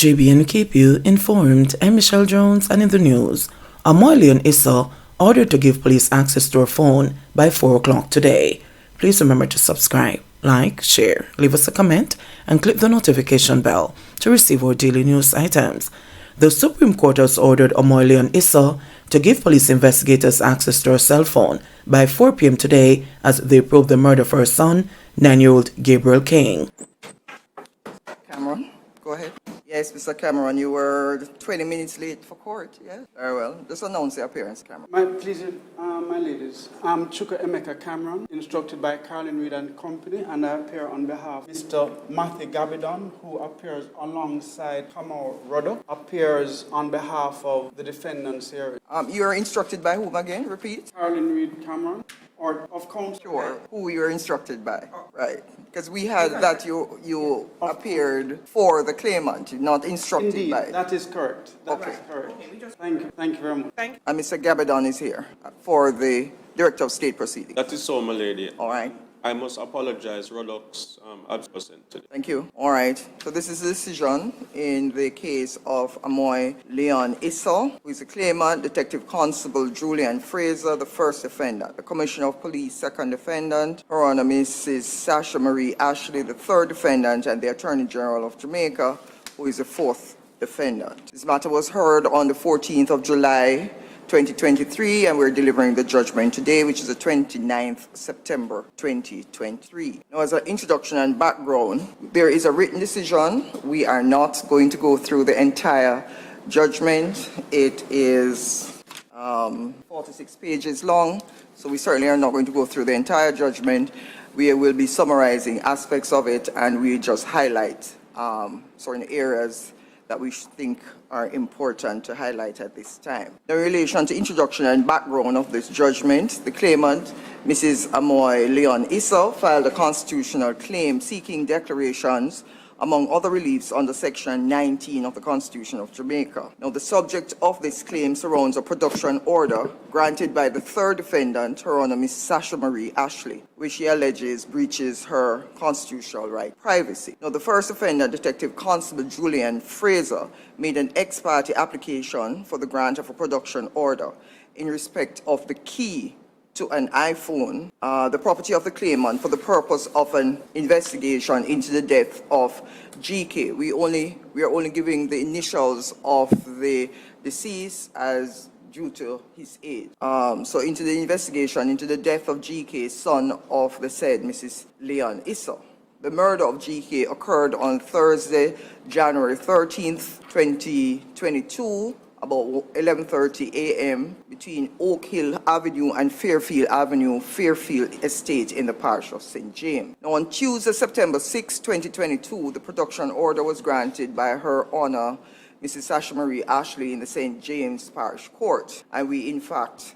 JBNN keep you informed. I'm Michelle Jones, and in the news, Amoi Leon-Issa ordered to give police access to her phone by 4 o'clock today. Please remember to subscribe, like, share, leave us a comment, and click the notification bell to receive our daily news items. The Supreme Court has ordered Amoi Leon-Issa to give police investigators access to her cell phone by 4 p.m. today as they probe the murder of her son, 9-year-old Gabriel King. Cameron, go ahead. Yes, Mr. Cameron, you were 20 minutes late for court, yes? Very well. Just announce the appearance, Cameron. My ladies, I'm Chuka Emeka Cameron, instructed by Carolyn Reed and Company, and I appear on behalf of Mr. Matthew Gabidon, who appears alongside Kamau Roddo, appears on behalf of the defendants here. You are instructed by whom again? Repeat. Carolyn Reed Cameron, or of counsel. Sure, who you were instructed by, right? Because we had that you appeared for the claimant, not instructed Indeed, by. that is correct. That is correct. Thank you very much. And Mr. Gabidon is here for the Director of State Proceedings. That is so, my lady. All right. I must apologize, Roddock's absent today. Thank you. All right. So this is the decision in the case of Amoi Leon-Issa, who is a claimant, Detective Constable Julian Fraser, the first defendant, the Commissioner of Police, second defendant, Her Honor Mrs. Sasha Marie Ashley, the third defendant, and the Attorney General of Jamaica, who is the fourth defendant. This matter was heard on the 14th of July, 2023, and we're delivering the judgment today, which is the 29th September 2023. Now, as an introduction and background, there is a written decision. We are not going to go through the entire judgment. It is 46 pages long, so we certainly are not going to go through the entire judgment. We will be summarizing aspects of it, and we just highlight certain areas that we think are important to highlight at this time. In relation to introduction and background of this judgment, the claimant, Mrs. Amoi Leon-Issa, filed a constitutional claim seeking declarations among other reliefs under Section 19 of the Constitution of Jamaica. Now, the subject of this claim surrounds a production order granted by the third defendant, Her Honor Ms. Sasha Marie Ashley, which she alleges breaches her constitutional right privacy. Now, the first offender, Detective Constable Julian Fraser, made an ex parte application for the grant of a production order in respect of the key to an iPhone, the property of the claimant, for the purpose of an investigation into the death of GK. We are only giving the initials of the deceased as due to his age. So into the investigation into the death of GK, son of the said Mrs. Leon-Issa. The murder of GK occurred on Thursday, January 13th, 2022, about 11:30 a.m. between Oak Hill Avenue and Fairfield Avenue, Fairfield Estate in the parish of St. James. Now, on Tuesday, September 6, 2022, the production order was granted by Her Honor Mrs. Sasha Marie Ashley in the St. James Parish Court, and we in fact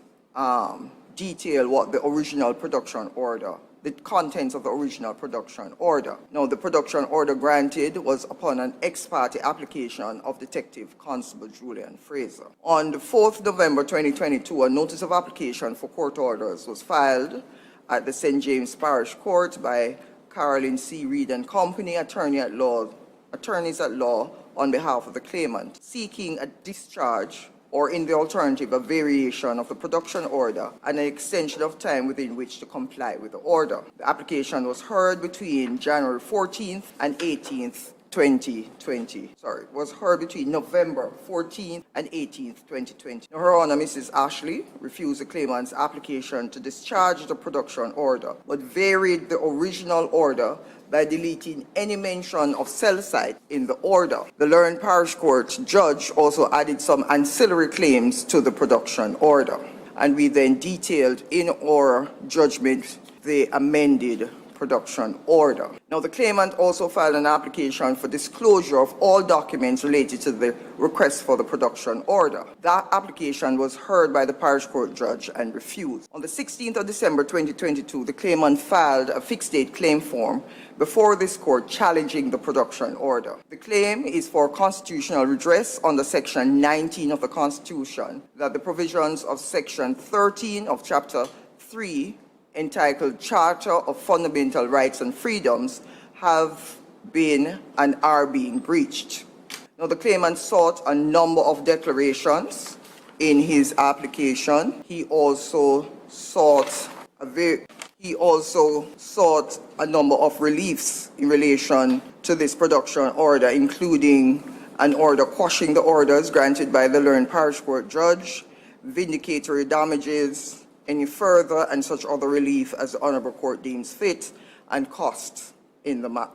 detail what the original production order, the contents of the original production order. Now, the production order granted was upon an ex parte application of Detective Constable Julian Fraser. On the 4th November 2022, a notice of application for court orders was filed at the St. James Parish Court by Carolyn C. Reed and Company, attorneys at law on behalf of the claimant, seeking a discharge or in the alternative, a variation of the production order and an extension of time within which to comply with the order. The application was heard between January 14th and 18th, 2020. It was heard between November 14th and 18th, 2020. Now, Her Honor Mrs. Ashley refused the claimant's application to discharge the production order, but varied the original order by deleting any mention of cell site in the order. The learned parish court judge also added some ancillary claims to the production order, and we then detailed in our judgment the amended production order. Now, the claimant also filed an application for disclosure of all documents related to the request for the production order. That application was heard by the parish court judge and refused. On the 16th of December 2022, the claimant filed a fixed date claim form before this court challenging the production order. The claim is for constitutional redress under Section 19 of the Constitution, that the provisions of Section 13 of Chapter 3 entitled Charter of Fundamental Rights and Freedoms have been and are being breached. Now, the claimant sought a number of declarations in his application. He also sought a number of reliefs in relation to this production order, including an order quashing the orders granted by the learned parish court judge, vindicatory damages, any further and such other relief as the Honourable Court deems fit, and cost in the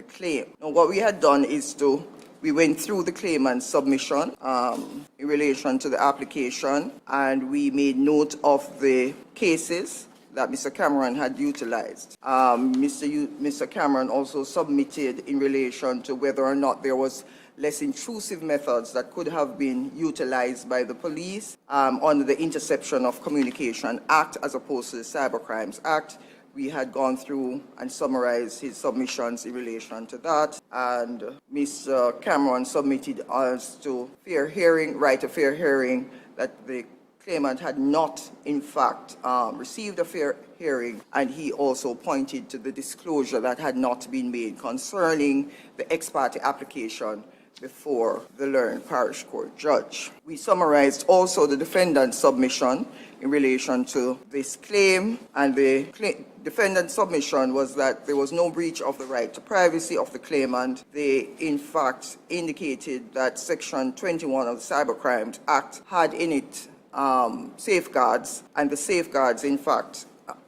claim. Now, what we had done is we went through the claimant's submission in relation to the application, and we made note of the cases that Mr. Cameron had utilized. Mr. Cameron also submitted in relation to whether or not there was less intrusive methods that could have been utilized by the police under the Interception of Communication Act as opposed to the Cybercrimes Act. We had gone through and summarized his submissions in relation to that, and Mr. Cameron submitted as to fair hearing, right to fair hearing, that the claimant had not, in fact, received a fair hearing, and he also pointed to the disclosure that had not been made concerning the ex parte application before the learned parish court judge. We summarized also the defendant's submission in relation to this claim, and the defendant's submission was that there was no breach of the right to privacy of the claimant. They, in fact, indicated that Section 21 of the Cybercrimes Act had in it safeguards, and the safeguards, in fact,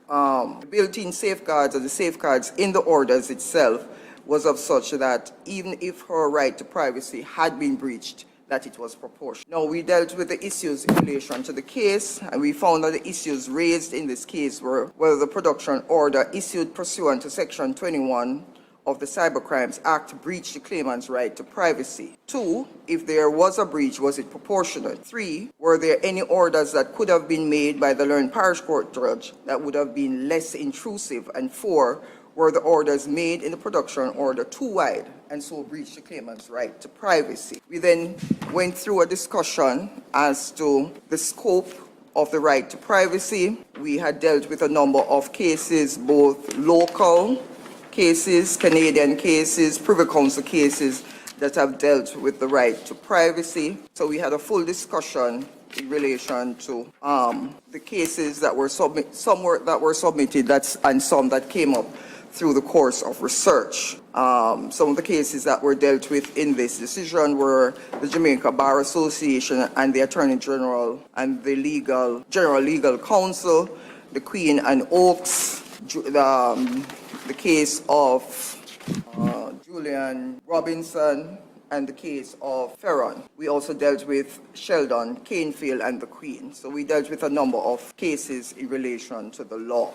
the built-in safeguards or the safeguards in the orders itself was of such that even if her right to privacy had been breached, that it was proportional. Now, we dealt with the issues in relation to the case, and we found that the issues raised in this case were whether the production order issued pursuant to Section 21 of the Cybercrimes Act breached the claimant's right to privacy. 2, if there was a breach, was it proportionate? 3, were there any orders that could have been made by the learned parish court judge that would have been less intrusive? And 4, were the orders made in the production order too wide and so breached the claimant's right to privacy? We then went through a discussion as to the scope of the right to privacy. We had dealt with a number of cases, both local cases, Canadian cases, Privy Council cases that have dealt with the right to privacy. So we had a full discussion in relation to the cases that were submitted, and some that came up through the course of research. Some of the cases that were dealt with in this decision were the Jamaica Bar Association and the Attorney General and the General Legal Counsel, the Queen and Oaks, the case of Julian Robinson, and the case of Ferron. We also dealt with Sheldon, Canefield, and the Queen. So we dealt with a number of cases in relation to the law.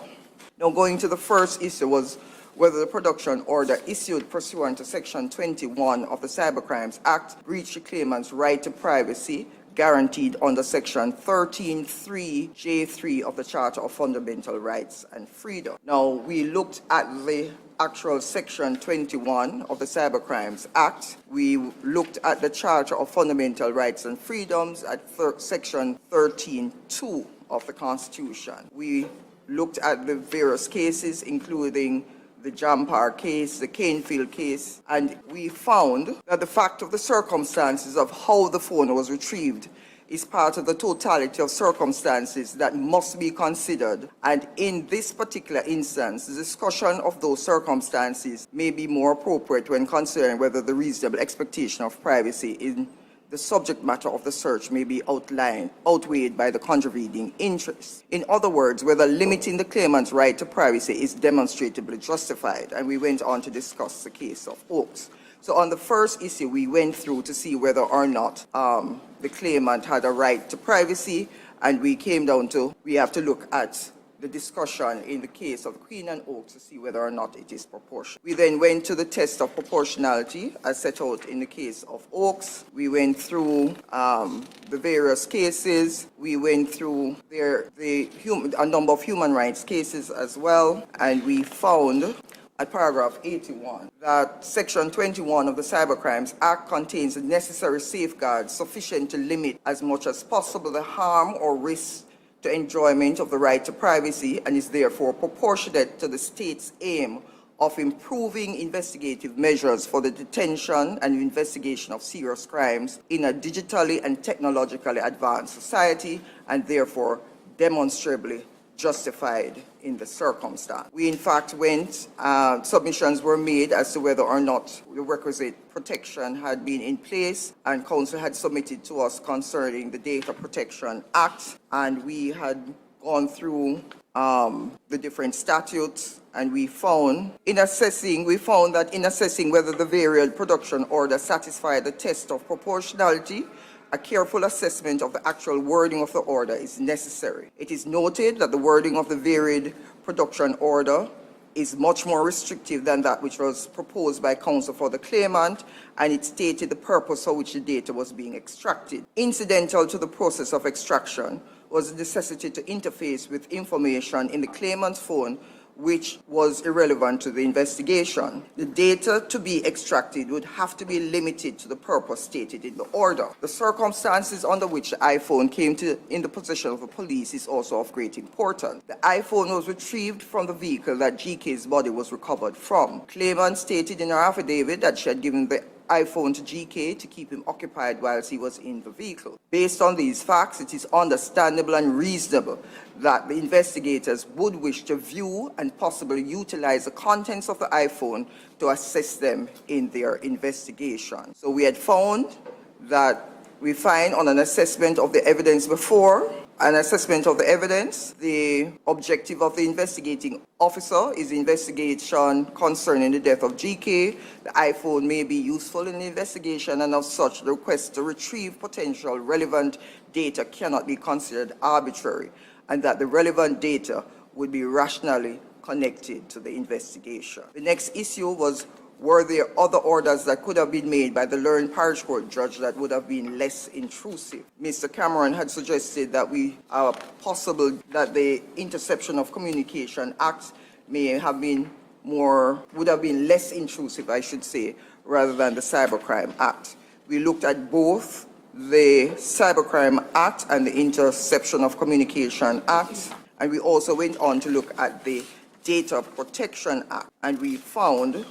Now, going to the first issue was whether the production order issued pursuant to Section 21 of the Cybercrimes Act breached the claimant's right to privacy guaranteed under Section 13(3)(J)(3) of the Charter of Fundamental Rights and Freedom. Now, we looked at the actual Section 21 of the Cybercrimes Act. We looked at the Charter of Fundamental Rights and Freedoms at Section 13(2) of the Constitution. We looked at the various cases, including the Jampar case, the Canefield case, and we found that the fact of the circumstances of how the phone was retrieved is part of the totality of circumstances that must be considered. And in this particular instance, the discussion of those circumstances may be more appropriate when considering whether the reasonable expectation of privacy in the subject matter of the search may be outweighed by the contravening interests. In other words, whether limiting the claimant's right to privacy is demonstrably justified. And we went on to discuss the case of Oaks. So on the first issue, we went through to see whether or not the claimant had a right to privacy, and we came down to, we have to look at the discussion in the case of Queen and Oaks to see whether or not it is proportional. We then went to the test of proportionality as set out in the case of Oaks. We went through the various cases. We went through a number of human rights cases as well, and we found at paragraph 81 that Section 21 of the Cybercrimes Act contains the necessary safeguards sufficient to limit as much as possible the harm or risk to enjoyment of the right to privacy, and is therefore proportionate to the state's aim of improving investigative measures for the detention and investigation of serious crimes in a digitally and technologically advanced society, and therefore demonstrably justified in the circumstance. We in fact submissions were made as to whether or not the requisite protection had been in place, and Council had submitted to us concerning the Data Protection Act, and we had gone through the different statutes, and we found that in assessing whether the varied production order satisfied the test of proportionality, a careful assessment of the actual wording of the order is necessary. It is noted that the wording of the varied production order is much more restrictive than that which was proposed by counsel for the claimant, and it stated the purpose for which the data was being extracted. Incidental to the process of extraction was the necessity to interface with information in the claimant's phone which was irrelevant to the investigation. The data to be extracted would have to be limited to the purpose stated in the order. The circumstances under which the iPhone came in the possession of the police is also of great importance. The iPhone was retrieved from the vehicle that GK's body was recovered from. Claimant stated in her affidavit that she had given the iPhone to GK to keep him occupied whilst he was in the vehicle. Based on these facts, it is understandable and reasonable that the investigators would wish to view and possibly utilize the contents of the iPhone to assist them in their investigation. So we had found that we find on an assessment of the evidence before, an assessment of the evidence, the objective of the investigating officer is investigation concerning the death of GK. The iPhone may be useful in the investigation, and as such, the request to retrieve potential relevant data cannot be considered arbitrary, and that the relevant data would be rationally connected to the investigation. The next issue was, were there other orders that could have been made by the learned parish court judge that would have been less intrusive? Mr. Cameron had suggested that that the Interception of Communication Act would have been less intrusive, I should say, rather than the Cybercrime Act. We looked at both the Cybercrime Act and the Interception of Communication Act, and we also went on to look at the Data Protection Act, and we found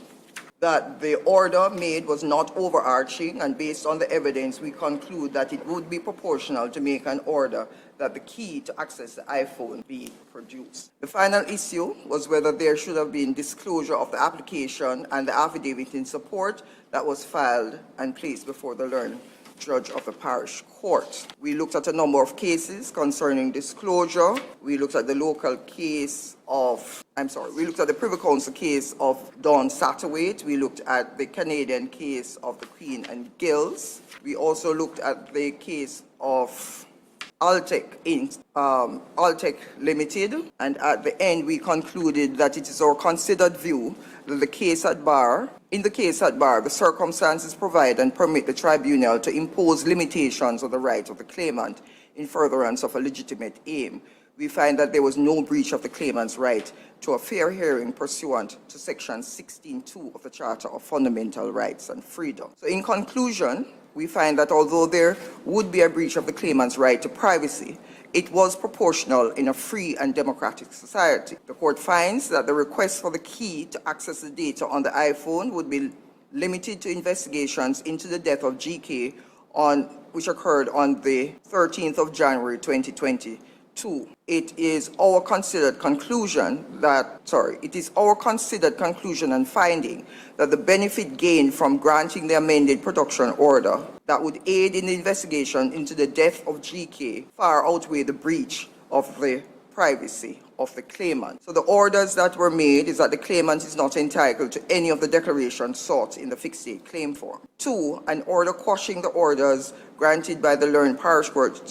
that the order made was not overarching, and based on the evidence, we conclude that it would be proportional to make an order that the key to access the iPhone be produced. The final issue was whether there should have been disclosure of the application and the affidavit in support that was filed and placed before the learned judge of the parish court. We looked at a number of cases concerning disclosure. We looked at the local case we looked at the Privy Council case of Dawn Satterthwaite. We looked at the Canadian case of the Queen and Gills. We also looked at the case of Altec Limited, and at the end we concluded that it is our considered view that in the case at bar, the circumstances provide and permit the tribunal to impose limitations on the rights of the claimant in furtherance of a legitimate aim. We find that there was no breach of the claimant's right to a fair hearing pursuant to Section 16.2 of the Charter of Fundamental Rights and Freedom. So in conclusion, we find that although there would be a breach of the claimant's right to privacy, it was proportional in a free and democratic society. The court finds that the request for the key to access the data on the iPhone would be limited to investigations into the death of GK which occurred on the 13th of January 2022. It is our considered conclusion and finding that the benefit gained from granting the amended production order that would aid in the investigation into the death of GK far outweigh the breach of the privacy of the claimant. So the orders that were made is that the claimant is not entitled to any of the declarations sought in the fixed date claim form. 2, an order quashing the orders granted by the learned parish court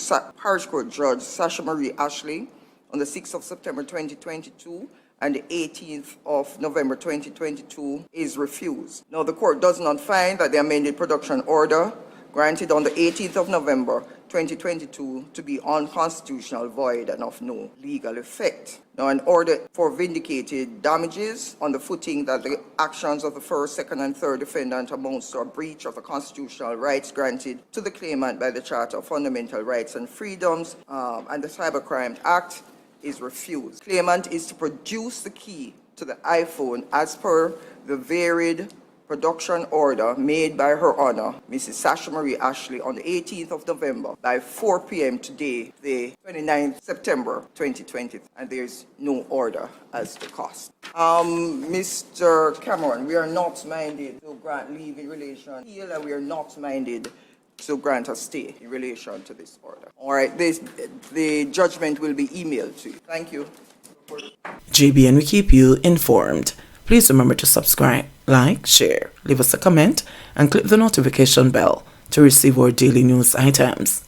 judge Sasha Marie Ashley on the 6th of September 2022 and the 18th of November 2022 is refused. Now, the court does not find that the amended production order granted on the 18th of November 2022 to be unconstitutional, void, and of no legal effect. Now, an order for vindicated damages on the footing that the actions of the first, second, and third defendant amounts to a breach of the constitutional rights granted to the claimant by the Charter of Fundamental Rights and Freedoms and the Cybercrime Act is refused. Claimant is to produce the key to the iPhone as per the varied production order made by Her Honor, Mrs. Sasha Marie Ashley, on the 18th of November by 4 p.m. today, the 29th September 2020, and there's no order as to cost. Mr. Cameron, we are not minded to grant leave in relation to appeal, and we are not minded to grant a stay in relation to this order. All right, the judgment will be emailed to you. Thank you. JBN will keep you informed. Please remember to subscribe, like, share, leave us a comment, and click the notification bell to receive our daily news items.